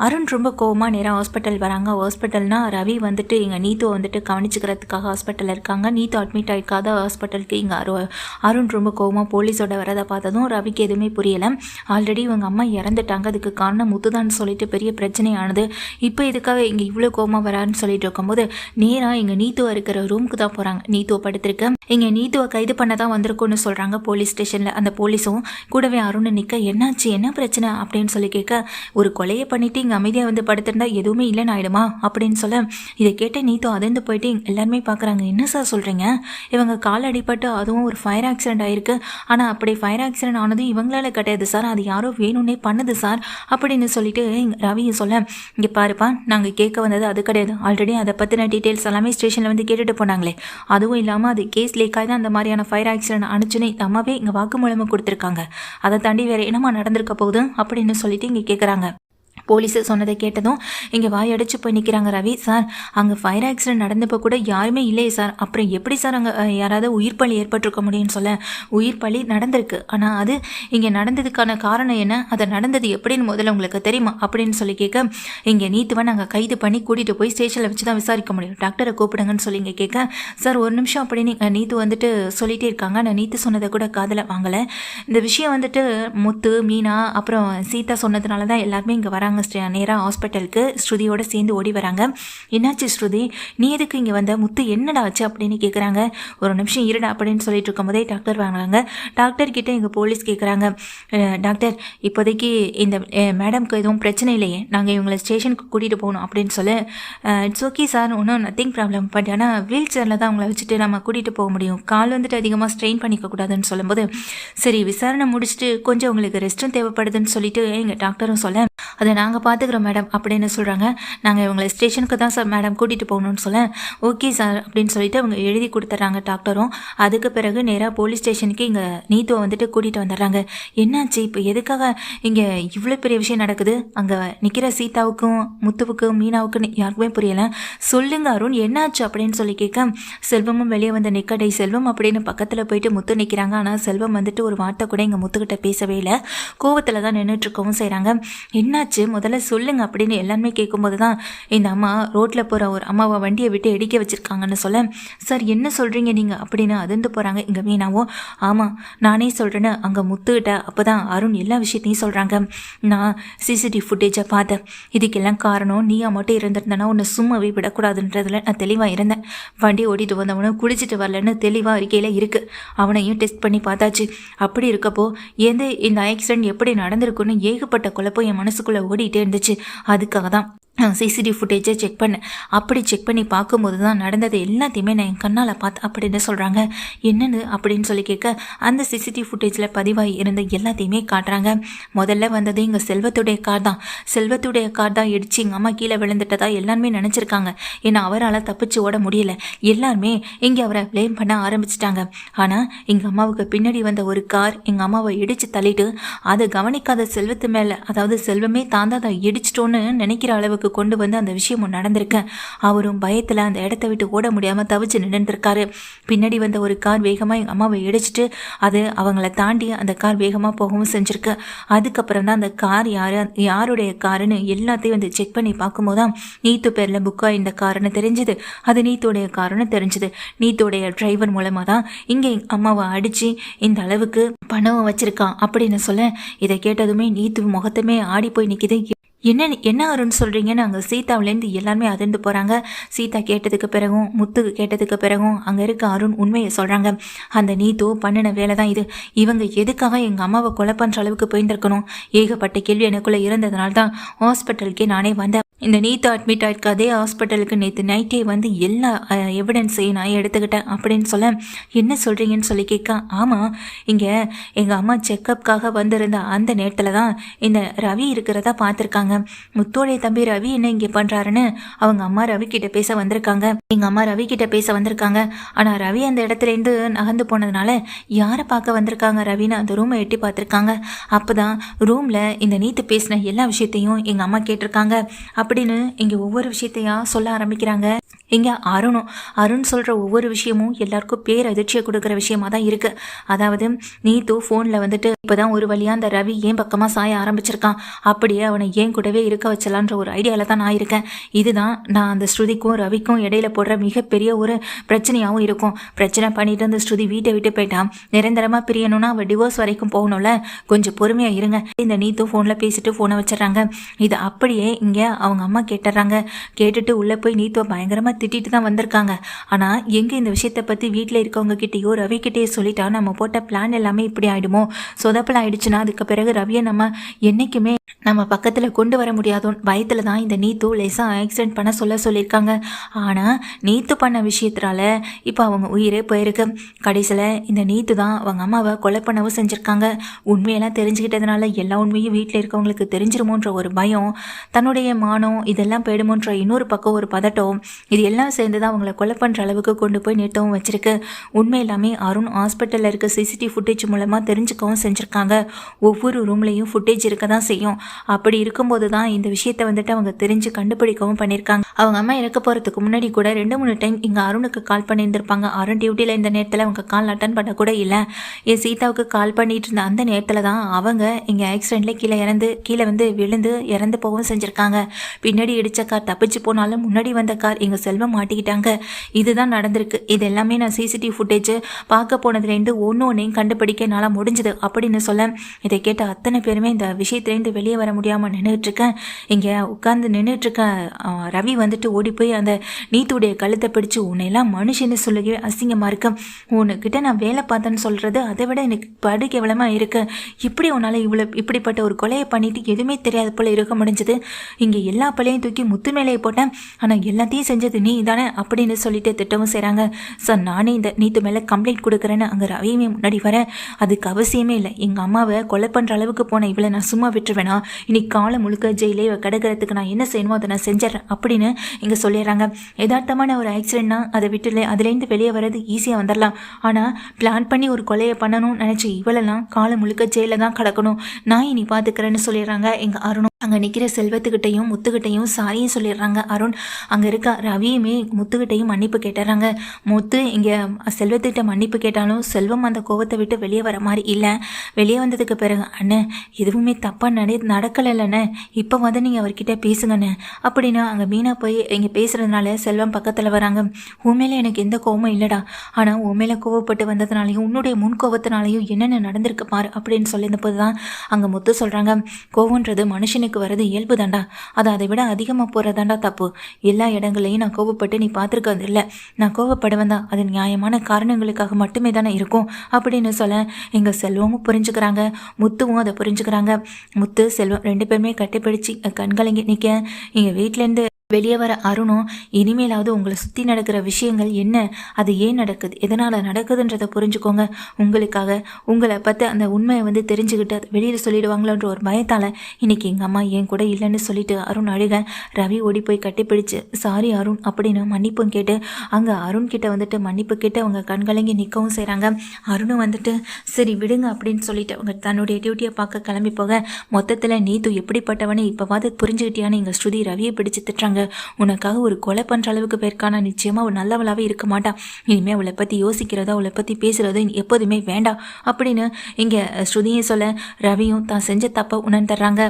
அருண் ரொம்ப கோவமாக நேராக ஹாஸ்பிட்டல் வராங்க. ஹாஸ்பிட்டல்னா ரவி வந்துட்டு எங்கள் நீத்துவை வந்துட்டு கவனிச்சுக்கிறதுக்காக ஹாஸ்பிட்டலில் இருக்காங்க. நீத்து அட்மிட் ஆகிருக்காத ஹாஸ்பிட்டலுக்கு இங்கே அருண் ரொம்ப கோவமாக போலீஸோட வரதை பார்த்ததும் ரவிக்கு எதுவுமே புரியலை. ஆல்ரெடி இவங்க அம்மா இறந்துட்டாங்க, அதுக்கு காரணம் முத்துதான்னு சொல்லிட்டு பெரிய பிரச்சனையானது. இப்போ இதுக்காக இங்கே இவ்வளோ கோவமாக வரான்னு சொல்லிட்டு இருக்கும்போது நேராக எங்கள் நீத்துவா இருக்கிற ரூமுக்கு தான் போகிறாங்க. நீத்துவை படுத்திருக்க இங்கே நீத்துவை கைது பண்ண தான் வந்திருக்குன்னு சொல்கிறாங்க போலீஸ் ஸ்டேஷனில். அந்த போலீஸும் கூடவே அருண் நிற்க என்னாச்சு என்ன பிரச்சனை அப்படின்னு சொல்லி கேட்க, ஒரு கொலையை பண்ணிட்டு இங்கே அமைதியாக வந்து படுத்திருந்தா எதுவுமே இல்லைன்னு ஆயிடுமா அப்படின்னு சொல்ல, இதை கேட்ட நீத்தோ அதிர்ந்து போயிட்டு எல்லாருமே பார்க்குறாங்க. என்ன சார் சொல்கிறீங்க, இவங்க கால் அடிப்பட்டு அதுவும் ஒரு ஃபயர் ஆக்சிடென்ட் ஆயிருக்கு. ஆனால் அப்படி ஃபயர் ஆக்சிடென்ட் ஆனதும் இவங்களால கிடையாது சார், அது யாரோ வேணும்னே பண்ணுது சார் அப்படின்னு சொல்லிட்டு ரவியை சொல்ல, இங்கே பாருப்பா நாங்கள் கேட்க வந்தது அது கிடையாது, ஆல்ரெடி அதை பற்றின டீட்டெயில்ஸ் எல்லாமே ஸ்டேஷனில் வந்து கேட்டுட்டு போனாங்களே, அதுவும் இல்லாமல் அது கேஸ் லீக்காக தான் அந்த மாதிரியான ஃபயர் ஆக்சிடென்ட் அனுச்சுன்னு இந்த அம்மாவே இங்கே வாக்குமூலமாக கொடுத்துருக்காங்க, அதை தாண்டி வேறு என்னமா நடந்திருக்க போகுது அப்படின்னு சொல்லிட்டு இங்கே கேட்குறாங்க. போலீஸு சொன்னதை கேட்டதும் இங்கே வாயடிச்சு போய் நிற்கிறாங்க ரவி. சார் அங்கே ஃபயர் ஆக்சிடென்ட் நடந்தப்போ கூட யாருமே இல்லையே சார், அப்புறம் எப்படி சார் அங்கே யாராவது உயிர் பலி ஏற்பட்டிருக்க முடியும்னு சொல்ல, உயிர் பலி நடந்திருக்கு, ஆனால் அது இங்கே நடந்ததுக்கான காரணம் என்ன, அதை நடந்தது எப்படின்னு முதல்ல உங்களுக்கு தெரியுமா அப்படின்னு சொல்லி கேட்க, இங்கே நீத்துவை நாங்கள் கைது பண்ணி கூட்டிகிட்டு போய் ஸ்டேஷனில் வச்சு தான் விசாரிக்க முடியும், டாக்டரை கூப்பிடுங்கன்னு சொல்லி இங்கே கேட்க, சார் ஒரு நிமிஷம் அப்படின்னு நீத்து வந்துட்டு சொல்லிகிட்டே இருக்காங்க. நான் நீத்து சொன்னதை கூட காதில் வாங்கலை. இந்த விஷயம் வந்துட்டு முத்து மீனா அப்புறம் சீதா சொன்னதுனால தான் எல்லாருமே இங்கே வராங்க நேராக ஹாஸ்பிட்டலுக்கு. ஸ்ருதியோட சேர்ந்து ஓடி வராங்க. என்னாச்சு ஸ்ருதி, நீ எதுக்கு இங்கே வந்த, முத்து என்னடா ஆச்சு அப்படின்னு கேட்குறாங்க. ஒரு நிமிஷம் இருடா அப்படின்னு சொல்லிட்டு இருக்கும்போதே டாக்டர் வாங்குறாங்க. டாக்டர் கிட்டே எங்கள் போலீஸ் கேட்குறாங்க, டாக்டர் இப்போதைக்கு இந்த மேடம்க்கு எதுவும் பிரச்சனை இல்லையே, நாங்கள் இவங்களை ஸ்டேஷனுக்கு கூட்டிகிட்டு போகணும் அப்படின்னு சொல்லி, இட்ஸ் ஓகே சார் ஒன்றும் நத்திங் ப்ராப்ளம், பட் ஆனால் வீல் சேரில் தான் அவங்கள வச்சுட்டு நம்ம கூட்டிகிட்டு போக முடியும், கால் வந்துட்டு அதிகமாக ஸ்ட்ரெயின் பண்ணிக்கக்கூடாதுன்னு சொல்லும்போது, சரி விசாரணை முடிச்சுட்டு கொஞ்சம் உங்களுக்கு ரெஸ்ட்டும் தேவைப்படுதுன்னு சொல்லிட்டு எங்கள் டாக்டரும் சொல்ல, அதை நாங்கள் பார்த்துக்குறோம் மேடம் அப்படின்னு சொல்கிறாங்க. நாங்கள் இவங்களை ஸ்டேஷனுக்கு தான் சார் மேடம் கூட்டிகிட்டு போகணும்னு சொல்ல, ஓகே சார் அப்படின்னு சொல்லிட்டு அவங்க எழுதி கொடுத்துட்றாங்க டாக்டரும். அதுக்கு பிறகு நேராக போலீஸ் ஸ்டேஷனுக்கு இங்கே நீத்துவை வந்துட்டு கூட்டிகிட்டு வந்துடுறாங்க. என்னாச்சு இப்போ எதுக்காக இங்கே இவ்வளோ பெரிய விஷயம் நடக்குது, அங்கே நிற்கிற சீதாவுக்கும் முத்துவுக்கும் மீனாவுக்கும் யாருக்குமே புரியலை, சொல்லுங்க அருண் என்னாச்சு அப்படின்னு சொல்லி கேட்க, செல்வமும் வெளியே வந்து நிற்கடை செல்வம் அப்படின்னு பக்கத்தில் போயிட்டு முத்து நிற்கிறாங்க. ஆனால் செல்வம் வந்துட்டு ஒரு வார்த்தை கூட இங்கே முத்துக்கிட்ட பேசவே இல்லை, கோவத்தில் தான் நின்றுட்டுருக்கவும் செய்கிறாங்க. என்னாச்சு முதல்ல சொல்லுங்க அப்படின்னு எல்லாருமே கேட்கும்போது தான் இந்த அம்மா ரோட்டில் போகிற ஒரு அம்மாவை வண்டியை விட்டு இடிக்க வச்சுருக்காங்கன்னு சொல்ல, சார் என்ன சொல்கிறீங்க நீங்கள் அப்படின்னு அதிர்ந்து போகிறாங்க. இங்கே மீனாவும், ஆமாம் நானே சொல்கிறேன்னு அங்கே முத்துக்கிட்ட அப்போ தான் அருண் எல்லா விஷயத்தையும் சொல்கிறாங்க. நான் சிசிடிவி ஃபுட்டேஜை பார்த்தேன், இதுக்கெல்லாம் காரணம் நீயா மட்டும் இருந்திருந்தேன்னா உன்னை சும்மாவே விடக்கூடாதுன்றதுல நான் தெளிவாக இருந்தேன். வண்டி ஓட்டிட்டு வந்தவனும் குடிச்சிட்டு வரலன்னு தெளிவாக அறிக்கையில் இருக்குது, அவனையும் டெஸ்ட் பண்ணி பார்த்தாச்சு. அப்படி இருக்கப்போ இந்த ஆக்சிடென்ட் எப்படி நடந்திருக்குன்னு ஏகப்பட்ட குழப்பம் என் மனசுக்குள்ளே ஓடிட்டே இருந்துச்சு. அதுக்காக தான் சிசிடிவி ஃபுட்டேஜை செக் பண்ணேன். அப்படி செக் பண்ணி பார்க்கும்போது தான் நடந்தது எல்லாத்தையுமே நான் என் கண்ணால் பார்த்தேன் அப்படின்னு சொல்கிறாங்க. என்னென்னு அப்படின்னு சொல்லி கேட்க, அந்த சிசிடிவி ஃபுட்டேஜில் பதிவாகி இருந்த எல்லாத்தையுமே காட்டுறாங்க. முதல்ல வந்தது எங்கள் செல்வத்துடைய கார் தான். செல்வத்துடைய கார் தான் இடிச்சு எங்கள் அம்மா கீழே விழுந்துட்டதா எல்லாருமே நினச்சிருக்காங்க. ஏன்னா அவரால் தப்பிச்சு ஓட முடியல. எல்லாருமே இங்கே அவரை ப்ளேம் பண்ண ஆரம்பிச்சிட்டாங்க. ஆனால் எங்கள் அம்மாவுக்கு பின்னாடி வந்த ஒரு கார் எங்கள் அம்மாவை இடித்து தள்ளிட்டு அதை கவனிக்காத செல்வத்து மேலே, அதாவது செல்வமே தான் தான் அதை இடிச்சிட்டோன்னு நினைக்கிற அளவுக்கு கொண்டு வந்து அந்த விஷயமும் நடந்திருக்கேன். அவரும் பயத்தில் அந்த இடத்த விட்டு ஓட முடியாமல் தவிச்சு நின்றுருக்காரு. பின்னாடி வந்த ஒரு கார் வேகமாக எங்கள் அம்மாவை இடிச்சிட்டு அது அவங்கள தாண்டி அந்த கார் வேகமாக போகவும் செஞ்சுருக்கு. அதுக்கப்புறம் தான் அந்த கார் யாருடைய காருன்னு எல்லாத்தையும் வந்து செக் பண்ணி பார்க்கும்போது தான் நீத்து பேரில் புக்காக இந்த காருன்னு தெரிஞ்சுது. அது நீத்தோடைய காருன்னு தெரிஞ்சுது. நீத்தோடைய டிரைவர் மூலமாக தான் இங்கே அம்மாவை அடித்து இந்த அளவுக்கு பணம் வச்சிருக்கான் அப்படின்னு சொல்ல, இதை கேட்டதுமே நீத்து முகத்துமே ஆடி போய் நிற்கிது. என்ன அருண் சொல்கிறீங்கன்னு அங்கே சீதாவிலேருந்து எல்லாருமே அதிர்ந்து போகிறாங்க. சீதா கேட்டதுக்கு பிறகும் முத்து கேட்டதுக்கு பிறகும் அங்கே இருக்க அருண் உண்மையை சொல்கிறாங்க. அந்த நீத்து பண்ணின வேலை தான் இது. இவங்க எதுக்காக எங்கள் அம்மாவை கொலை பண்ணுற அளவுக்கு போயிருந்துருக்கணும்? ஏகப்பட்ட கேள்வி எனக்குள்ளே இருந்ததுனால தான் ஹாஸ்பிட்டலுக்கே நானே வந்தேன். இந்த நீத்து அட்மிட் ஆகிருக்க அதே ஹாஸ்பிட்டலுக்கு நேற்று நைட்டே வந்து எல்லா எவிடன்ஸையும் நான் எடுத்துக்கிட்டேன் அப்படின்னு சொல்ல, என்ன சொல்கிறீங்கன்னு சொல்லி கேட்க, ஆமாம் இங்கே எங்கள் அம்மா செக்கப்புக்காக வந்திருந்த அந்த நேரத்தில் தான் இந்த ரவி இருக்கிறதா பார்த்துருக்காங்க. முத்தோடைய தம்பி ரவி என்ன இங்கே பண்ணுறாருன்னு அவங்க அம்மா ரவி கிட்ட பேச வந்திருக்காங்க. எங்கள் அம்மா ரவி கிட்ட பேச வந்திருக்காங்க. ஆனால் ரவி அந்த இடத்துலேருந்து நகர்ந்து போனதுனால யாரை பார்க்க வந்திருக்காங்க ரவின்னு அந்த ரூமை எட்டி பார்த்துருக்காங்க. அப்போ தான் ரூமில் இந்த நீத்து பேசின எல்லா விஷயத்தையும் எங்கள் அம்மா கேட்டிருக்காங்க அப்படின்னு இங்கே ஒவ்வொரு விஷயத்தையும் சொல்ல ஆரம்பிக்கிறாங்க. இங்கே அருண் சொல்கிற ஒவ்வொரு விஷயமும் எல்லாருக்கும் பேரதிர்ச்சியை கொடுக்குற விஷயமா தான் இருக்குது. அதாவது நீத்து ஃபோனில் வந்துட்டு இப்போ தான் ஒரு வழியாக அந்த ரவி ஏன் பக்கமாக சாய ஆரம்பிச்சிருக்கான், அப்படியே அவனை ஏன் கூடவே இருக்க வச்சலான்ற ஒரு ஐடியாவில் தான் நான் இருக்கேன். இதுதான் நான் அந்த ஸ்ருதிக்கும் ரவிக்கும் இடையில போடுற மிகப்பெரிய ஒரு பிரச்சனையாகவும் இருக்கும். பிரச்சனை பண்ணிட்டு அந்த ஸ்ருதி வீட்டை விட்டு போயிட்டான், நிரந்தரமாக பிரியணும்னா அவள் டிவோர்ஸ் வரைக்கும் போகணும்ல, கொஞ்சம் பொறுமையாக இருங்க. இந்த நீத்து ஃபோனில் பேசிட்டு ஃபோனை வச்சிடறாங்க. இது அப்படியே இங்கே அவங்க அம்மா கேட்டுறாங்க. கேட்டுட்டு உள்ளே போய் நீத்துவை பயங்கரமாக திட்டிட்டு தான் வந்திருக்காங்க. ஆனால் எங்கே இந்த விஷயத்தை பற்றி வீட்டில் இருக்கவங்க கிட்டேயோ ரவி கிட்டேயோ சொல்லிட்டா நம்ம போட்ட பிளான் எல்லாமே இப்படி ஆகிடுமோ, சொதப்பல் ஆயிடுச்சுன்னா அதுக்கு பிறகு ரவியை நம்ம என்றைக்குமே நம்ம பக்கத்தில் கொண்டு வர முடியாதோன்னு பயத்தில் தான் இந்த நீத்து லேசாக ஆக்சிடென்ட் பண்ண சொல்லியிருக்காங்க. ஆனால் நீத்து பண்ண விஷயத்தினால இப்போ அவங்க உயிரே போயிருக்கு. கடைசியில் இந்த நீத்து தான் அவங்க அம்மாவை கொலை பண்ணவும் செஞ்சுருக்காங்க. உண்மையெல்லாம் தெரிஞ்சுக்கிட்டதுனால எல்லா உண்மையும் வீட்டில் இருக்கவங்களுக்கு தெரிஞ்சிருமோன்ற ஒரு பயம், தன்னுடைய மானம் இதெல்லாம் போயிடுமோன்ற இன்னொரு பக்கம் ஒரு பதட்டம், இது எல்லாம் சேர்ந்து தான் அவங்கள கொலை பண்ணுற அளவுக்கு கொண்டு போய் நிறுத்தவும் வச்சிருக்கு. உண்மை எல்லாமே அருண் ஹாஸ்பிட்டலில் இருக்க சிசிடிவி ஃபுட்டேஜ் மூலமாக தெரிஞ்சுக்கவும் செஞ்சுருக்காங்க. ஒவ்வொரு ரூம்லேயும் ஃபுட்டேஜ் இருக்க தான் செய்யும். அப்படி இருக்கும்போது தான் இந்த விஷயத்தை வந்துட்டு அவங்க தெரிஞ்சு கண்டுபிடிக்கவும் பண்ணியிருக்காங்க. அவங்க அம்மா இறக்க போகிறதுக்கு முன்னாடி கூட 2-3 டைம் இங்கே அருணுக்கு கால் பண்ணியிருந்திருப்பாங்க. அருண் டியூட்டியில் இந்த நேரத்தில் அவங்க கால் அட்டன் பண்ண கூட இல்லை. என் சீதாவுக்கு கால் பண்ணிட்டு இருந்த அந்த நேரத்தில் தான் அவங்க இங்கே ஆக்சிடென்ட்ல கீழே வந்து விழுந்து இறந்து போகவும் செஞ்சுருக்காங்க. பின்னாடி இடித்த கார் தப்பிச்சு போனாலும் முன்னாடி வந்த கார் எங்கள் செல்வம் மாட்டிக்கிட்டாங்க. இதுதான் நடந்திருக்கு. இது எல்லாமே நான் சிசிடிவி ஃபுட்டேஜ் பார்க்க போனதுலேருந்து ஒன்றையும் கண்டுபிடிக்க என்னால் முடிஞ்சுது அப்படின்னு சொல்ல, இதை கேட்ட அத்தனை பேருமே இந்த விஷயத்துலேருந்து வெளியே வர முடியாமல் நின்றுட்டுருக்கேன். இங்கே உட்காந்து நின்றுட்டுருக்கேன். ரவி வந்துட்டு ஓடி போய் அந்த நீத்துடைய கழுத்தை பிடிச்சி, உன்னையெல்லாம் மனுஷன்னு சொல்லவே அசிங்கமாக இருக்கு, உன்கிட்ட நான் வேலை பார்த்தேன்னு சொல்கிறது அதை விட எனக்கு படு கேவலமாக இருக்கு, இப்படி உன்னால் இப்படிப்பட்ட ஒரு கொலையை பண்ணிட்டு எதுவுமே தெரியாத போல இருக்க முடிஞ்சது, இங்கே எல்லா பழையும் தூக்கி முத்து மேலேயே போட்டேன், ஆனால் எல்லாத்தையும் செஞ்சது நீ தானே அப்படின்னு சொல்லிட்டு திட்டவும் செய்கிறாங்க. சார், நானே இந்த நீத்து மேலே கம்ப்ளைண்ட் கொடுக்குறேன்னு அங்கே ரவியுமே முன்னாடி வரேன். அதுக்கு அவசியமே இல்லை. எங்கள் அம்மாவை கொலை பண்ணுற அளவுக்கு போன இவளை நான் சும்மா விட்டுருவேனா, இன்னைக்கு காலை முழுக்க ஜெயிலே கிடக்கிறதுக்கு நான் என்ன செய்யணுமோ அதை நான் செஞ்சிடறேன் அப்படின்னு இங்கே சொல்லிடுறாங்க. யதார்த்தமான ஒரு ஆக்சிடென்ட்னா அதை விட்டுல அதுலேருந்து வெளியே வர்றது ஈஸியாக வந்துடலாம். ஆனால் பிளான் பண்ணி ஒரு கொலையை பண்ணணும்னு நினச்சி இவளெல்லாம் காலை முழுக்க ஜெயிலில் தான் கிடக்கணும், நான் இனி பார்த்துக்கிறேன்னு சொல்லிடுறாங்க எங்கள் அருணும். அங்கே நிற்கிற செல்வத்துக்கிட்டையும் முத்துக்கிட்டையும் சாரியும் சொல்லிடுறாங்க அருண். அங்கே இருக்க ரவியுமே முத்துக்கிட்டையும் மன்னிப்பு கேட்டுறாங்க. முத்து இங்கே செல்வத்துக்கிட்ட மன்னிப்பு கேட்டாலும் செல்வம் அந்த கோவத்தை விட்டு வெளியே வர மாதிரி இல்லை. வெளியே வந்ததுக்கு பிறகு, அண்ணன் எதுவுமே தப்பாக நடக்கலைண்ணே, இப்போ வந்து நீங்கள் அவர்கிட்ட பேசுங்கண்ணே அப்படின்னு அங்கே மீனா போய் இங்கே பேசுகிறதுனால செல்வம் பக்கத்தில் வராங்க. உண்மையில எனக்கு எந்த கோவமும் இல்லைடா, ஆனால் உண்மையில கோவப்பட்டு வந்ததுனாலையும் உன்னுடைய முன் கோவத்தினாலையும் என்னென்ன நடந்திருக்கு பாரு அப்படின்னு சொல்லியிருந்தபோது தான் அங்கே முத்து சொல்கிறாங்க, கோவன்றது மனுஷனுக்கு வரது இயல்பு தாண்டா, அது அதை விட அதிகமாக போகிறதாண்டா தப்பு. எல்லா இடங்களையும் நான் கோவப்பட்டு நீ பார்த்துருக்கிறது இல்லை, நான் கோவப்படுவேன் தான், அது நியாயமான காரணங்களுக்காக மட்டுமே தானே இருக்கும் அப்படின்னு சொல்ல எங்கள் செல்வமும் புரிஞ்சுக்கிறாங்க, முத்துவும் அதை புரிஞ்சுக்கிறாங்க. முத்து செல்வம் 2 பேருமே கட்டிப்பிடிச்சு கண்கலங்கி நிற்க எங்கள் வீட்டிலேருந்து வெளியே வர அருணும், இனிமேலாவது உங்களை சுற்றி நடக்கிற விஷயங்கள் என்ன, அது ஏன் நடக்குது, எதனால் நடக்குதுன்றதை புரிஞ்சுக்கோங்க, உங்களுக்காக உங்களை பற்றி அந்த உண்மையை வந்து தெரிஞ்சுக்கிட்டு அதை வெளியில் சொல்லிடுவாங்களோன்ற ஒரு பயத்தால் இன்றைக்கி எங்கள் அம்மா ஏன் கூட இல்லைன்னு சொல்லிட்டு அருண் அழுக. ரவி ஓடி போய் கட்டிப்பிடிச்சு சாரி அருண் அப்படின்னு மன்னிப்பும் கேட்டு அங்கே அருண் கிட்ட வந்துட்டு மன்னிப்பு கேட்டு அவங்க கண்கலங்கி நிற்கவும் செய்கிறாங்க. அருணும் வந்துட்டு சரி விடுங்க அப்படின்னு சொல்லிட்டு அவங்க தன்னுடைய டியூட்டியை பார்க்க கிளம்பி போக, மொத்தத்தில் நீத்து எப்படிப்பட்டவனே இப்போவாது புரிஞ்சுக்கிட்டியான்னு எங்கள் ஸ்ருதி ரவியை பிடிச்சு திட்டுறாங்க. உனக்காக ஒரு கொலை பண்ற அளவுக்கு பேருக்கான நிச்சயமா அவள் நல்லவளாவே இருக்க மாட்டா, இனிமே அவளை பத்தி யோசிக்கிறதோ அவளை பத்தி பேசுறதோ எப்போதுமே வேண்டாம் அப்படின்னு இங்க ஸ்ருதியை சொல்ல ரவியும் தான் செஞ்ச தப்ப உணர்ந்துடுறாங்க.